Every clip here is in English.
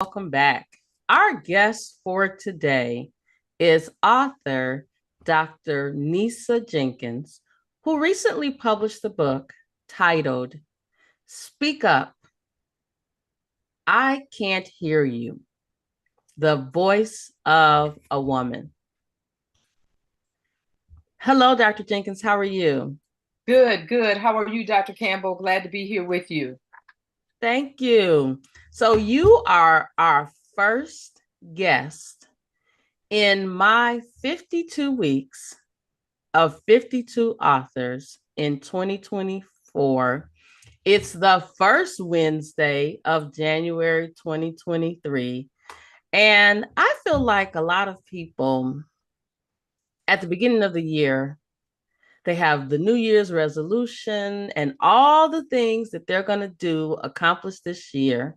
welcome back. Our guest for today is author Dr. Neisa Jenkins, who recently published the book titled Speak Up, I Can't Hear You, the Voice of a Woman. Hello, Dr. Jenkins. How are you? Good, good. How are you, Dr. Campbell? Glad to be here with you. Thank you. So, you are our first guest in my 52 weeks of 52 authors in 2024. It's the first Wednesday of January 2023. And I feel like a lot of people at the beginning of the year, they have the New Year's resolution and all the things that they're going to do, accomplish this year.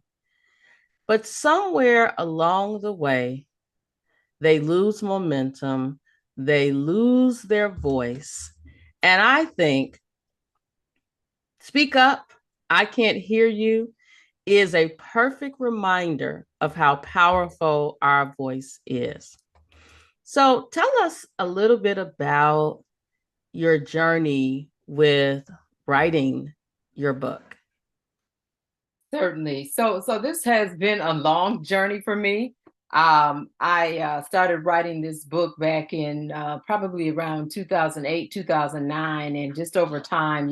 But somewhere along the way, they lose momentum, they lose their voice. And I think Speak Up, I Can't Hear You is a perfect reminder of how powerful our voice is. So tell us a little bit about your journey with writing your book. Certainly. So this has been a long journey for me. I started writing this book back in probably around 2008, 2009, and just over time,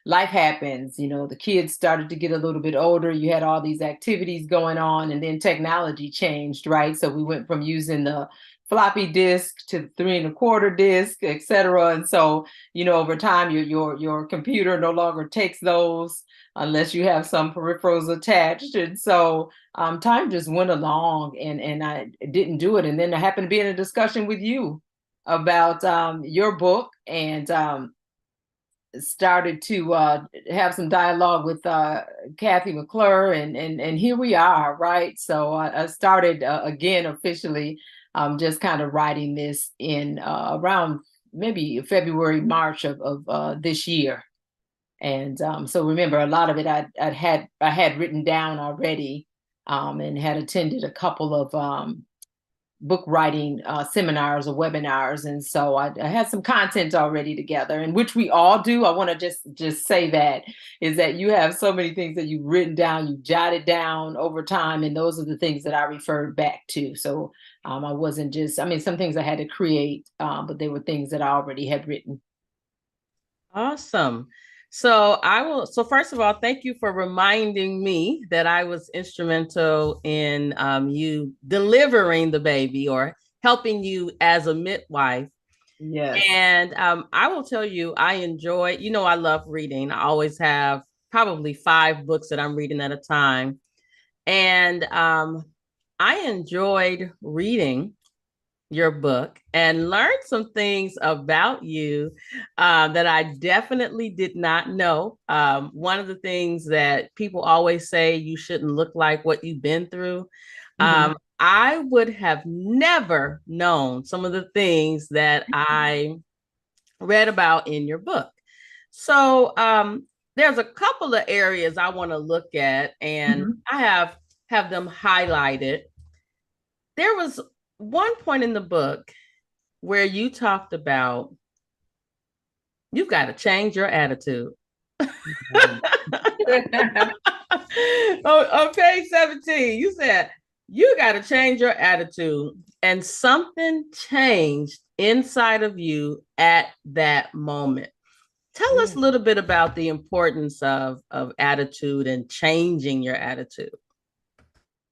life happens. The kids started to get a little bit older. You had all these activities going on, and then technology changed, right? So we went from using the floppy disk to the 3 1/4 disk, et cetera. And so, over time, your computer no longer takes those unless you have some peripherals attached. And so time just went along and I didn't do it. And then I happened to be in a discussion with you about your book and started to have some dialogue with Kathy McClure and here we are, right? So I started again officially just kind of writing this in around maybe February, March of this year. And so remember, a lot of it I had written down already, and had attended a couple of book writing seminars or webinars, and so I had some content already together, and which we all do. I want to just say that is that you have so many things that you've written down, you jotted down over time, and those are the things that I referred back to. So I wasn't just, I mean, some things I had to create, but they were things that I already had written. Awesome. So first of all, thank you for reminding me that I was instrumental in you delivering the baby or helping you as a midwife. Yes. And I will tell you, I enjoy, I love reading. I always have probably 5 books that I'm reading at a time. And I enjoyed reading your book and learned some things about you that I definitely did not know. One of the things that people always say, you shouldn't look like what you've been through. Mhm. I would have never known some of the things that I read about in your book. So there's a couple of areas I want to look at, and Mhm. I have them highlighted. There was one point in the book where you talked about you've got to change your attitude. Mhm. On page 17, you said you got to change your attitude, and something changed inside of you at that moment. Tell us Yeah. a little bit about the importance of attitude and changing your attitude.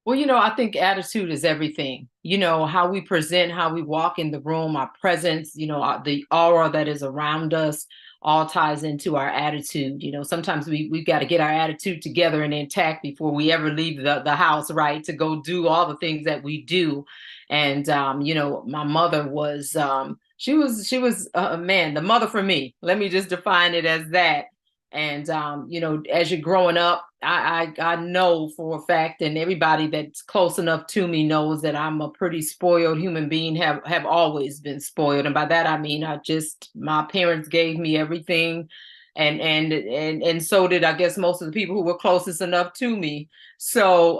Well, I think attitude is everything. How we present, how we walk in the room, our presence, the aura that is around us all ties into our attitude. Sometimes we've got to get our attitude together and intact before we ever leave the house, right? To go do all the things that we do. And, my mother was, she was man, the mother for me. Let me just define it as that. And as you're growing up, I know for a fact, and everybody that's close enough to me knows that I'm a pretty spoiled human being. Have always been spoiled, and by that I mean my parents gave me everything, and so did, I guess, most of the people who were closest enough to me. So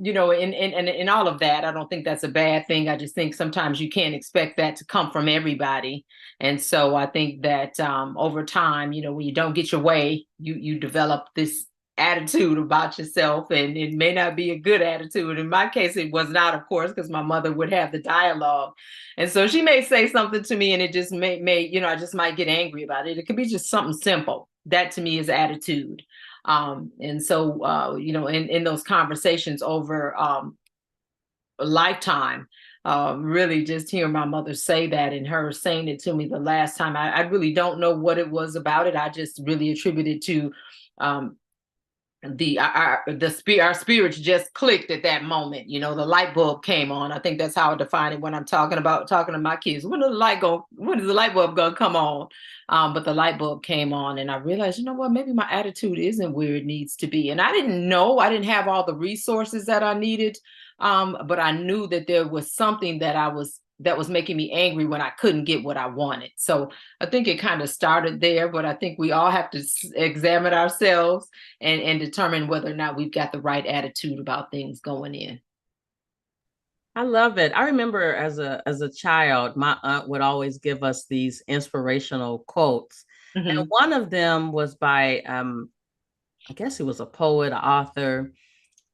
in all of that, I don't think that's a bad thing. I just think sometimes you can't expect that to come from everybody. And so I think that over time, when you don't get your way, you develop this attitude about yourself, and it may not be a good attitude. In my case, it was not, of course, because my mother would have the dialogue, and so she may say something to me, and it just may I just might get angry about it. It could be just something simple. That to me is attitude. And so in those conversations over a lifetime, really just hearing my mother say that, and her saying it to me the last time, I really don't know what it was about it. I just really attributed to um, our spirits just clicked at that moment. The light bulb came on. I think that's how I define it when I'm talking to my kids. When is the light bulb gonna come on? But the light bulb came on, and I realized, what, maybe my attitude isn't where it needs to be. And I didn't know, I didn't have all the resources that I needed. But I knew that there was something that was making me angry when I couldn't get what I wanted. So I think it kind of started there, but I think we all have to examine ourselves and determine whether or not we've got the right attitude about things going in. I love it. I remember as a child, my aunt would always give us these inspirational quotes. And Mm-hmm. one of them was by I guess he was a poet, an author,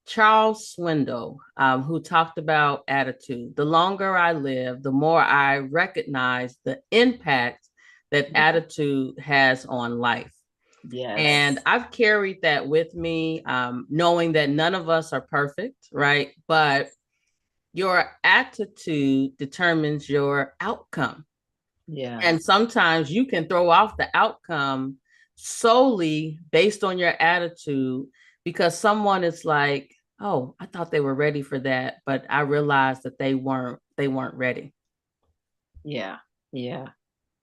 Charles Swindoll, who talked about attitude. The longer I live, the more I recognize the impact that attitude has on life. And Yes. I've carried that with me, knowing that none of us are perfect, right? But your attitude determines your outcome. And Yes. sometimes you can throw off the outcome solely based on your attitude because someone is like, oh, I thought they were ready for that, but I realized that they weren't ready. Yeah. Yeah.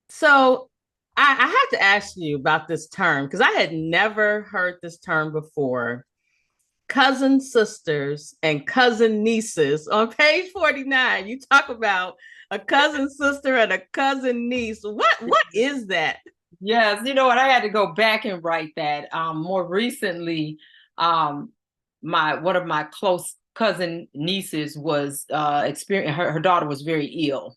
So I have to ask you about this term because I had never heard this term before. Cousin sisters and cousin nieces. On page 49, you talk about a cousin sister and a cousin niece. What is that? Yes, you know what? I had to go back and write that. More recently, um, my one of my close cousin nieces was experience her daughter was very ill.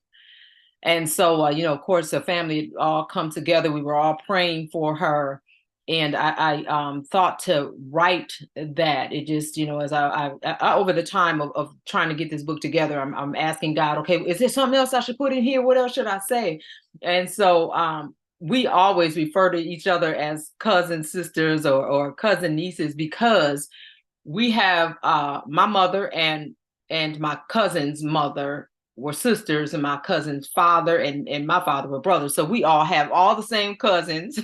And so, of course, the family had all come together. We were all praying for her. And I thought to write that. It just, as over the time of trying to get this book together, I'm asking God, okay, is there something else I should put in here? What else should I say? And so we always refer to each other as cousin sisters or cousin nieces because we have my mother and my cousin's mother were sisters, and my cousin's father and my father were brothers. So we all have all the same cousins.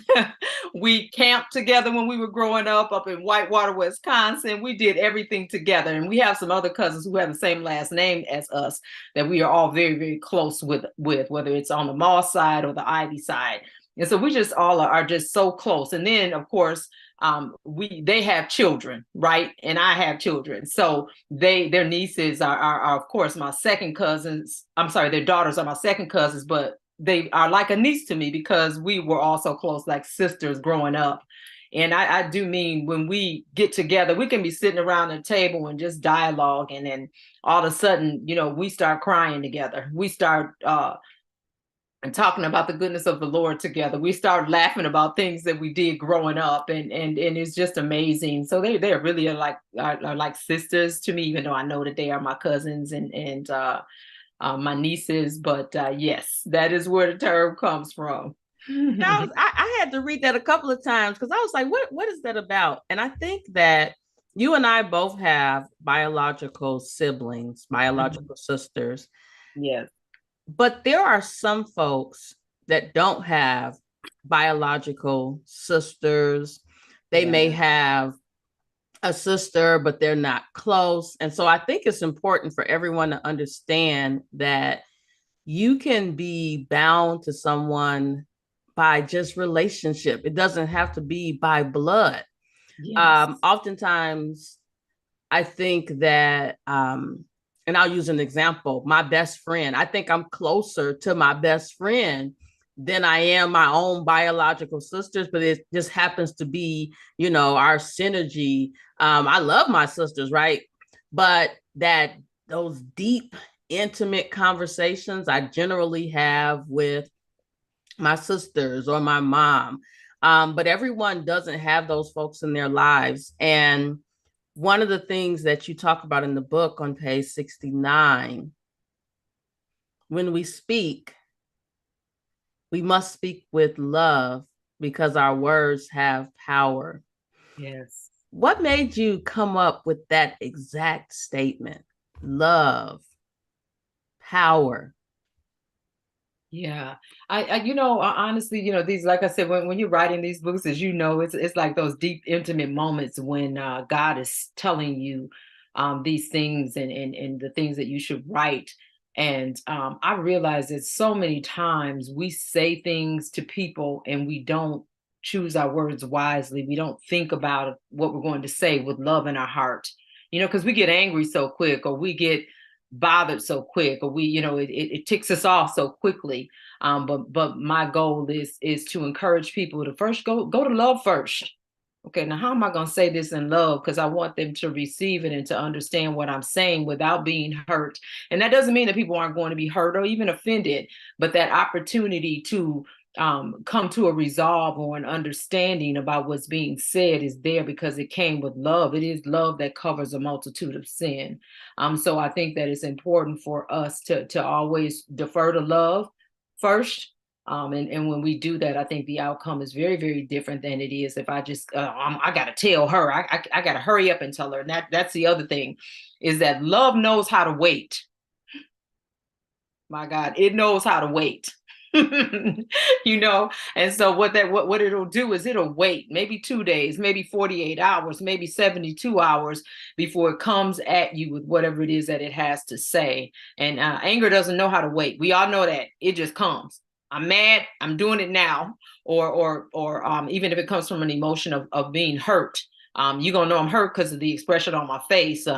We camped together when we were growing up in Whitewater, Wisconsin. We did everything together. And we have some other cousins who have the same last name as us that we are all very, very close with whether it's on the Moss side or the Ivy side. And so we just all are just so close. And then, of course, they have children, right? And I have children. So their nieces are of course my second cousins. I'm sorry, their daughters are my second cousins, but they are like a niece to me because we were all so close, like sisters growing up. And I do mean when we get together, we can be sitting around the table and just dialogue, and then all of a sudden, we start crying together. We start and talking about the goodness of the Lord together. We start laughing about things that we did growing up, and it's just amazing. So they really are like sisters to me, even though I know that they are my cousins and my nieces. But yes, that is where the term comes from. I had to read that a couple of times because I was like, what is that about? And I think that you and I both have biological siblings, biological sisters, Yes. but there are some folks that don't have biological sisters. They Yeah. may have a sister, but they're not close. And so I think it's important for everyone to understand that you can be bound to someone by just relationship. It doesn't have to be by blood. Yes. Oftentimes, I think that, and I'll use an example, my best friend, I think I'm closer to my best friend than I am my own biological sisters, but it just happens to be, our synergy. I love my sisters, right? But that those deep, intimate conversations I generally have with my sisters or my mom. But everyone doesn't have those folks in their lives. And one of the things that you talk about in the book on page 69, when we speak, we must speak with love because our words have power. Yes. What made you come up with that exact statement? Love, power. Yeah, honestly, these, like I said, when you're writing these books, as you know, it's like those deep, intimate moments when God is telling you these things and the things that you should write. And I realize that so many times we say things to people and we don't choose our words wisely. We don't think about what we're going to say with love in our heart, because we get angry so quick, or we get bothered so quick, or it ticks us off so quickly. But my goal is to encourage people to first go to love first. Okay, now how am I going to say this in love? Because I want them to receive it and to understand what I'm saying without being hurt. And that doesn't mean that people aren't going to be hurt or even offended, but that opportunity to come to a resolve or an understanding about what's being said is there because it came with love. It is love that covers a multitude of sin. So I think that it's important for us to always defer to love first. And when we do that, I think the outcome is very, very different than it is if I just I got to tell her, I got to hurry up and tell her. And that's the other thing, is that love knows how to wait. My God, it knows how to wait. And so what it'll do is it'll wait maybe 2 days, maybe 48 hours, maybe 72 hours before it comes at you with whatever it is that it has to say. And anger doesn't know how to wait. We all know that. It just comes. I'm mad, I'm doing it now. Or even if it comes from an emotion of being hurt, you're gonna know I'm hurt because of the expression on my face.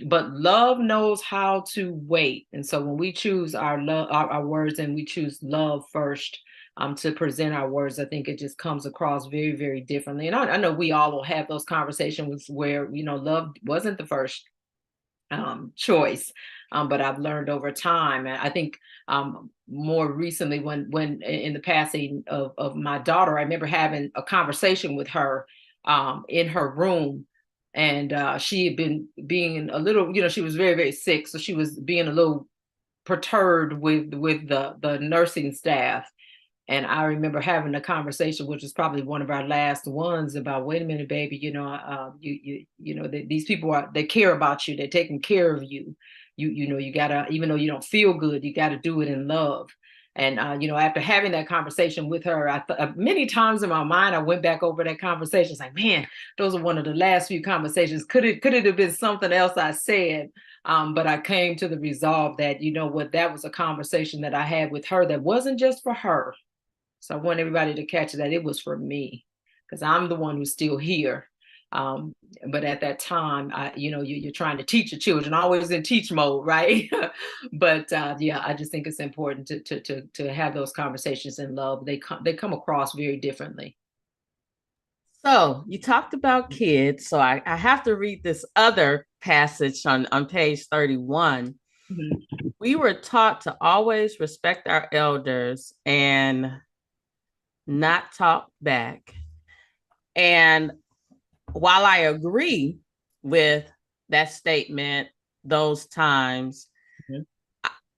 But love knows how to wait. And so when we choose our love, our words, and we choose love first, to present our words, I think it just comes across very, very differently. And I know we all will have those conversations where, love wasn't the first choice. But I've learned over time, and I think more recently, when in the passing of my daughter, I remember having a conversation with her in her room, and she had been being a little, she was very, very sick, so she was being a little perturbed with the nursing staff. And I remember having a conversation, which was probably one of our last ones, about, wait a minute, baby, these people they care about you, they're taking care of you. You gotta, even though you don't feel good, you gotta do it in love. And after having that conversation with her, many times in my mind, I went back over that conversation. It's like, man, those are one of the last few conversations. Could it have been something else I said? But I came to the resolve that, that was a conversation that I had with her that wasn't just for her. So I want everybody to catch that it was for me, because I'm the one who's still here. Um, but at that time, you're trying to teach your children, always in teach mode, right? But yeah, I just think it's important to have those conversations in love. They come across very differently. So you talked about kids. So I have to read this other passage on page 31. Mhm. We were taught to always respect our elders and not talk back. And while I agree with that statement, those times, Mhm.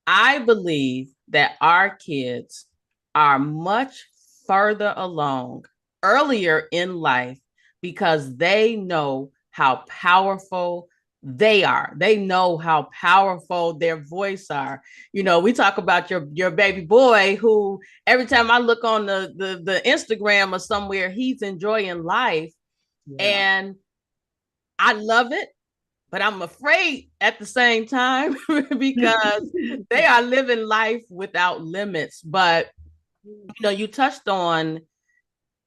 I believe that our kids are much further along earlier in life because they know how powerful they are. They know how powerful their voice are. We talk about your baby boy who every time I look on the Instagram or somewhere, he's enjoying life. Yeah. And I love it, but I'm afraid at the same time because they are living life without limits. But you touched on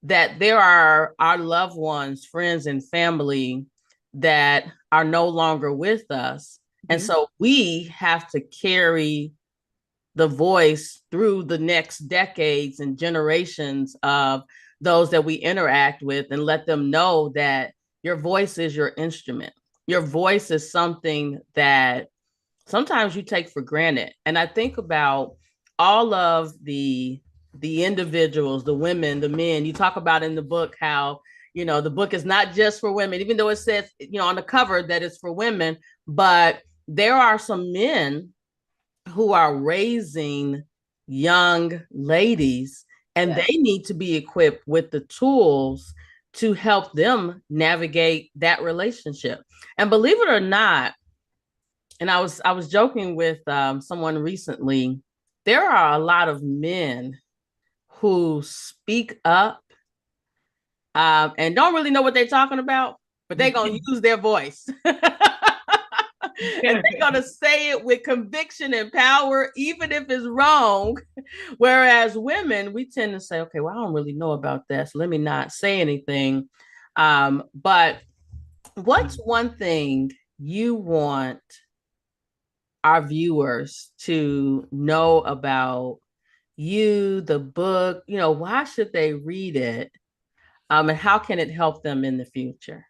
that there are our loved ones, friends, and family that are no longer with us. And Mhm. so we have to carry the voice through the next decades and generations of those that we interact with, and let them know that your voice is your instrument. Your voice is something that sometimes you take for granted. And I think about all of the individuals, the women, the men. You talk about in the book how, the book is not just for women, even though it says, on the cover that it's for women, but there are some men who are raising young ladies, and Yes. they need to be equipped with the tools to help them navigate that relationship. And believe it or not, and I was joking with someone recently, there are a lot of men who speak up and don't really know what they're talking about, but they're going to use their voice. And they're going to say it with conviction and power, even if it's wrong. Whereas women, we tend to say, okay, well, I don't really know about that, so let me not say anything. But what's one thing you want our viewers to know about you, the book? Why should they read it? And how can it help them in the future?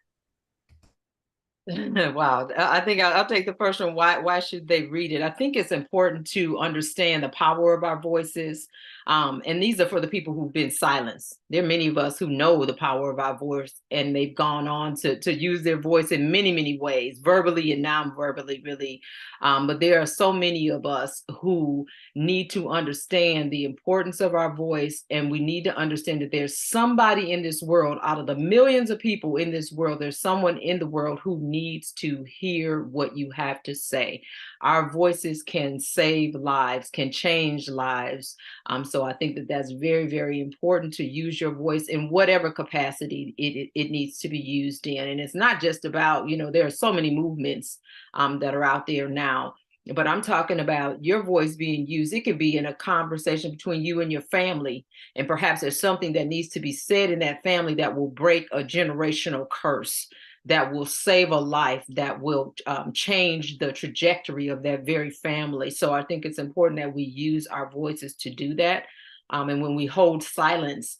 Wow. I think I'll take the first one. Why should they read it? I think it's important to understand the power of our voices. And these are for the people who've been silenced. There are many of us who know the power of our voice, and they've gone on to use their voice in many, many ways, verbally and non-verbally, really. But there are so many of us who need to understand the importance of our voice, and we need to understand that there's somebody in this world, out of the millions of people in this world, there's someone in the world who needs to hear what you have to say. Our voices can save lives, can change lives. So I think that that's very, very important to use your voice in whatever capacity it needs to be used in. And it's not just about, there are so many movements that are out there now, but I'm talking about your voice being used. It could be in a conversation between you and your family, and perhaps there's something that needs to be said in that family that will break a generational curse, that will save a life, that will change the trajectory of that very family. So I think it's important that we use our voices to do that. And when we hold silence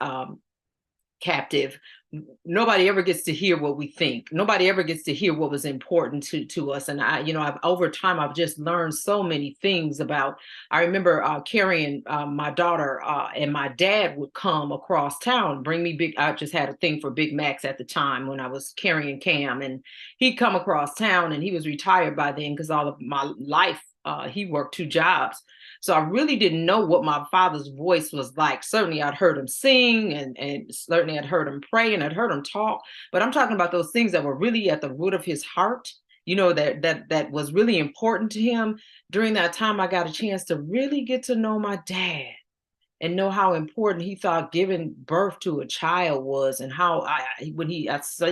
captive, nobody ever gets to hear what we think. Nobody ever gets to hear what was important to us. And I've over time, I've just learned so many things about. I remember carrying my daughter, and my dad would come across town, bring me big. I just had a thing for Big Macs at the time when I was carrying Cam, and he'd come across town, and he was retired by then because all of my life he worked two jobs. So I really didn't know what my father's voice was like. Certainly I'd heard him sing, and certainly I'd heard him pray, and I'd heard him talk. But I'm talking about those things that were really at the root of his heart, that was really important to him. During that time, I got a chance to really get to know my dad and know how important he thought giving birth to a child was, and how I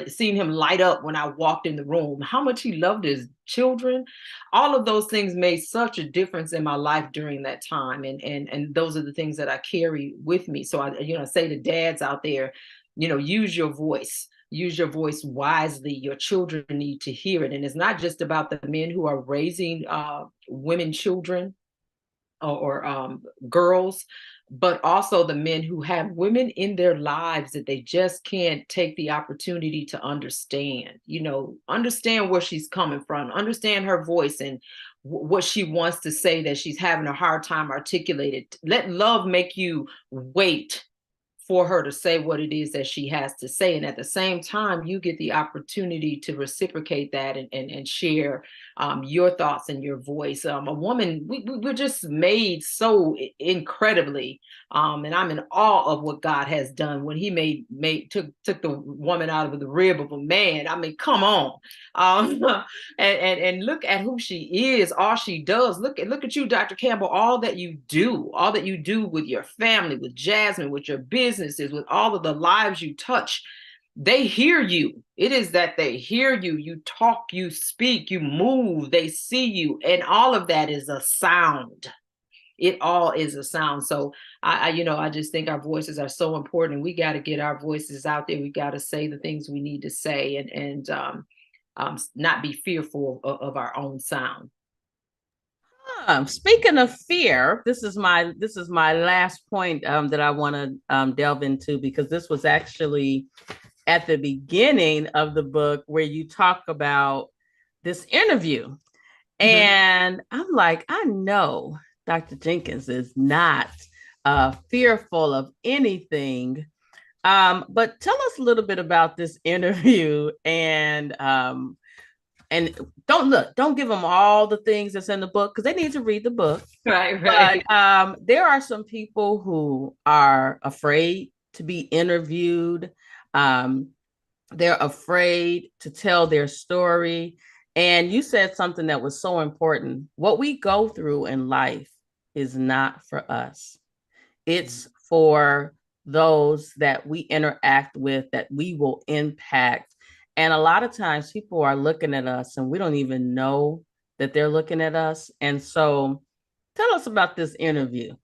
seen him light up when I walked in the room, how much he loved his children. All of those things made such a difference in my life during that time, and those are the things that I carry with me. So I say to dads out there, use your voice. Use your voice wisely. Your children need to hear it. And it's not just about the men who are raising women children, or girls, but also the men who have women in their lives that they just can't take the opportunity to understand. Understand where she's coming from, understand her voice, and what she wants to say that she's having a hard time articulating. Let love make you wait for her to say what it is that she has to say. And at the same time, you get the opportunity to reciprocate that, and share your thoughts and your voice. A woman, we're just made so incredibly, and I'm in awe of what God has done when he took the woman out of the rib of a man. I mean, come on. um, and look at who she is, all she does. Look at you, Dr. Campbell, all that you do with your family, with Jasmine, with your businesses, with all of the lives you touch. They hear you. It is that they hear you. You talk, you speak, you move, they see you, and all of that is a sound. It all is a sound. So I just think our voices are so important. We got to get our voices out there. We got to say the things we need to say, and not be fearful of our own sound. Speaking of fear, this is my last point that I want to delve into, because this was actually at the beginning of the book where you talk about this interview. Mhm. And I'm like, I know Dr. Jenkins is not fearful of anything. But tell us a little bit about this interview, and don't give them all the things that's in the book, because they need to read the book. Right, But right. there are some people who are afraid to be interviewed. Um, they're afraid to tell their story. And you said something that was so important. What we go through in life is not for us, it's for those that we interact with, that we will impact. And a lot of times people are looking at us and we don't even know that they're looking at us. And so tell us about this interview.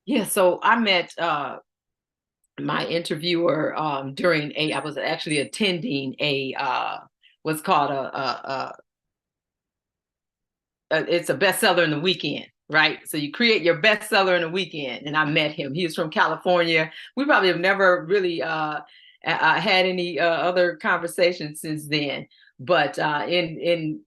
Yeah, so I met my interviewer during I was actually attending a what's called it's a bestseller in the weekend, right? So you create your bestseller in a weekend, and I met him. He was from California. We probably have never really had any other conversations since then. But in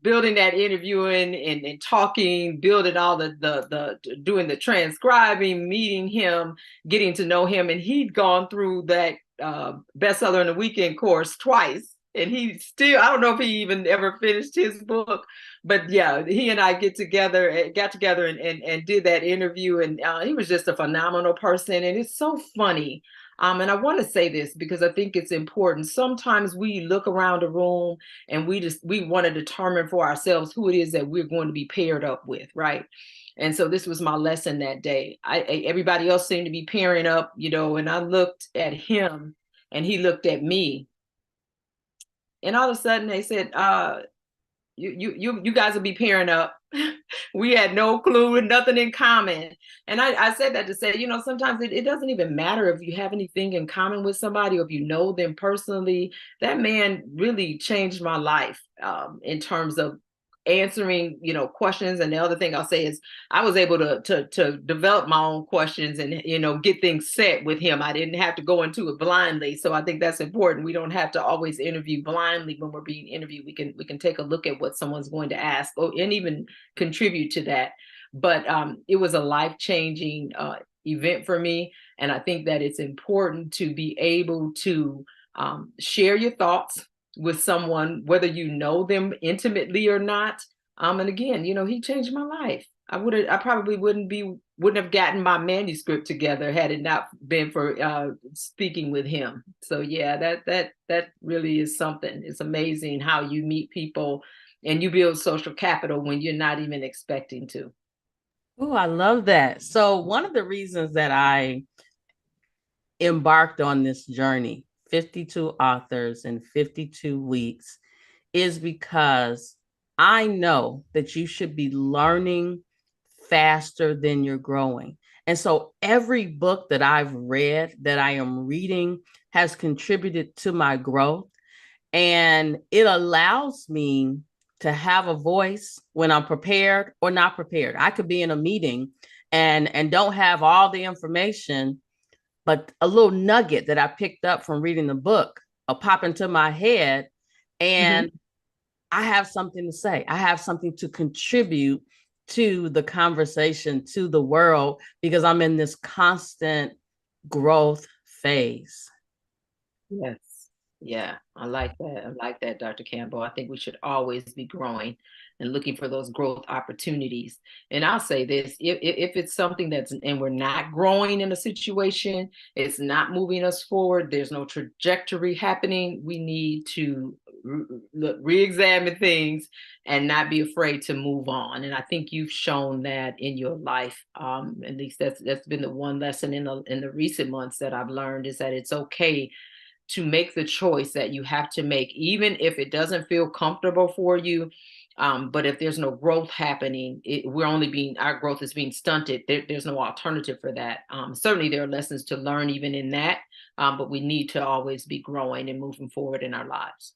building that interviewing and talking, building all the doing the transcribing, meeting him, getting to know him, and he'd gone through that bestseller in the weekend course twice, and he still, I don't know if he even ever finished his book, but yeah, he and I got together and did that interview, and he was just a phenomenal person, and it's so funny. And I want to say this because I think it's important. Sometimes we look around a room and we want to determine for ourselves who it is that we're going to be paired up with, right? And so this was my lesson that day. Everybody else seemed to be pairing up, and I looked at him and he looked at me, and all of a sudden they said, you guys will be pairing up. We had no clue and nothing in common. And I said that to say, sometimes it doesn't even matter if you have anything in common with somebody or if you know them personally. That man really changed my life in terms of answering questions. And the other thing I'll say is I was able to develop my own questions and get things set with him. I didn't have to go into it blindly. So I think that's important. We don't have to always interview blindly. When we're being interviewed, we can take a look at what someone's going to ask, and even contribute to that. But it was a life-changing event for me, and I think that it's important to be able to share your thoughts with someone, whether you know them intimately or not. And again, he changed my life. I probably wouldn't have gotten my manuscript together had it not been for speaking with him. So yeah, that really is something. It's amazing how you meet people and you build social capital when you're not even expecting to. Oh, I love that. So one of the reasons that I embarked on this journey, 52 authors in 52 weeks, is because I know that you should be learning faster than you're growing. And so every book that I've read, that I am reading, has contributed to my growth. And it allows me to have a voice when I'm prepared or not prepared. I could be in a meeting and don't have all the information, but a little nugget that I picked up from reading the book will pop into my head, Mhm. and I have something to say. I have something to contribute to the conversation, to the world, because I'm in this constant growth phase. Yes. Yeah, I like that. I like that, Dr. Campbell. I think we should always be growing and looking for those growth opportunities. And I'll say this, if it's something and we're not growing in a situation, it's not moving us forward, there's no trajectory happening, we need to re-examine things and not be afraid to move on. And I think you've shown that in your life. At least that's been the one lesson in the recent months that I've learned, is that it's okay to make the choice that you have to make, even if it doesn't feel comfortable for you. But if there's no growth happening, our growth is being stunted. There's no alternative for that. Certainly, there are lessons to learn even in that, but we need to always be growing and moving forward in our lives.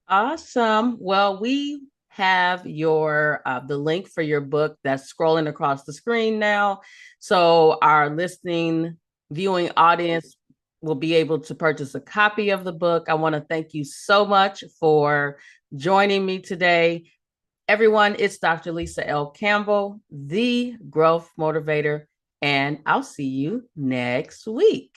Awesome. Well, we have your the link for your book that's scrolling across the screen now. So our listening, viewing audience will be able to purchase a copy of the book. I want to thank you so much for joining me today. Everyone, it's Dr. Lisa L. Campbell, the Growth Motivator, and I'll see you next week.